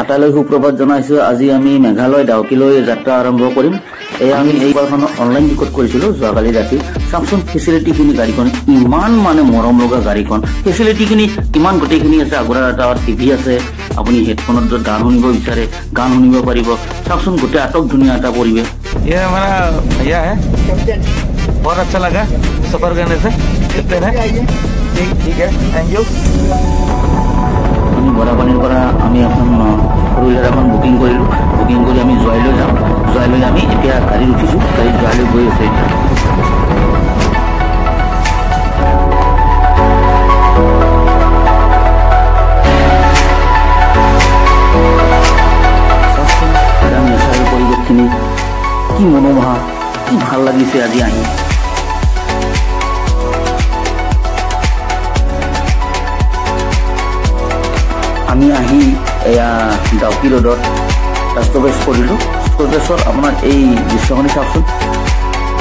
আটালৈ সুপ্ৰভাত জনাইছো। আজি আমি মেঘালয় ডাউকিলৈ যাত্ৰা আৰম্ভ কৰিম। আমি এইবাৰখন অনলাইন টিকট কৰিছিলোঁ যোৱাকালি ৰাতি। চাওকচোন ফেচিলিটিখিনি, গাড়ীখন ইমান মানে মৰম লগা গাড়ীখন, ফেচিলিটিখিনি ইমান গোটেইখিনি আছে। আগৰ এটা টিভি আছে, আপুনি হেডফোনত য'ত গান শুনিব বিচাৰে গান শুনিব পাৰিব। চাওকচোন গোটেই আটক ধুনীয়া এটা পৰিৱেশ। ये हमारा भैया है, बहुत अच्छा लगा सफर करने से। कितने हैं? ठीक है, थैंक यू। আমি বৰাপানীৰ পৰা আমি এখন ফ'ৰ হুইলাৰ এখন বুকিং কৰিলোঁ। বুকিং কৰি আমি জোৱাইলৈ যাম। জোৱাইলৈ আমি এতিয়া গাড়ীত উঠিছোঁ। গাড়ীত জোৱাইলৈ গৈ আছে। নেচাৰেল পৰিৱেশখিনি কি মনোমোহা, কি ভাল লাগিছে আজি আহি। আমি আহি এয়া ডাউকি ৰোডত ষ্টপেজ কৰিলোঁ। ষ্টপেজত আপোনাৰ এই দৃশ্যখিনি চাওকচোন,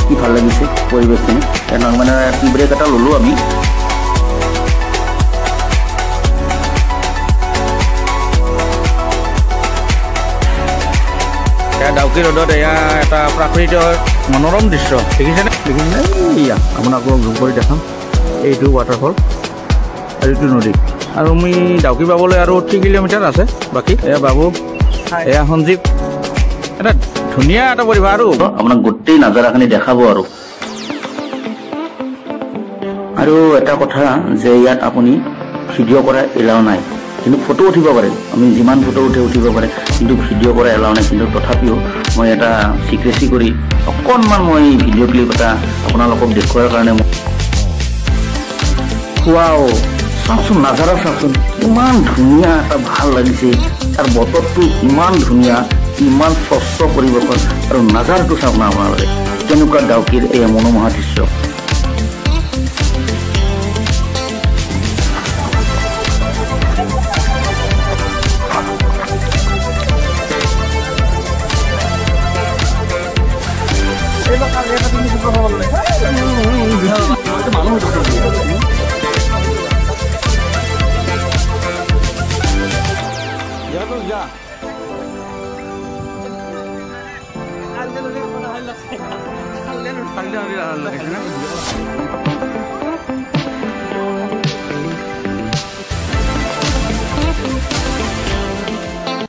কি ভাল লাগিছে পৰিৱেশখিনি। মানে টি ব্ৰেক এটা ল'লোঁ আমি। ডাউকি ৰোডত এয়া এটা প্ৰাকৃতিক মনোৰম দৃশ্য দেখিছেনে? এয়া আপোনাক জুম কৰি দেখাম। এইটো ৱাটাৰফল আৰু এইটো নদী। আৰু আমি ডাউকি পাবলৈ আৰু 3 কিলোমিটাৰ আছে বাকী। এয়া বাবু, এয়া সঞ্জীৱ। এটা ধুনীয়া এটা পৰিৱেশ আৰু আপোনাক গোটেই নাজাৰাখিনি দেখাব। আৰু এটা কথা যে ইয়াত আপুনি ভিডিঅ' কৰা এলাও নাই, কিন্তু ফটো উঠিব পাৰে। আমি যিমান ফটো উঠিব পাৰে, কিন্তু ভিডিঅ' কৰা এলাও নাই। কিন্তু তথাপিও মই এটা চিক্ৰেচি কৰি অকণমান মই ভিডিঅ' ক্লিপ এটা আপোনালোকক দেখুৱাৰ কাৰণে চাওকচোন নাজাৰা, চাওকচোন ইমান ধুনীয়া এটা ভাল লাগিছে। তাৰ বতৰটো ইমান ধুনীয়া, ইমান স্বচ্ছ পৰিৱেশত। আৰু নাজাৰাটো চাওক না আপোনালোকে, কেনেকুৱা ডাউকিৰ এই মনোমোহা দৃশ্য। Alde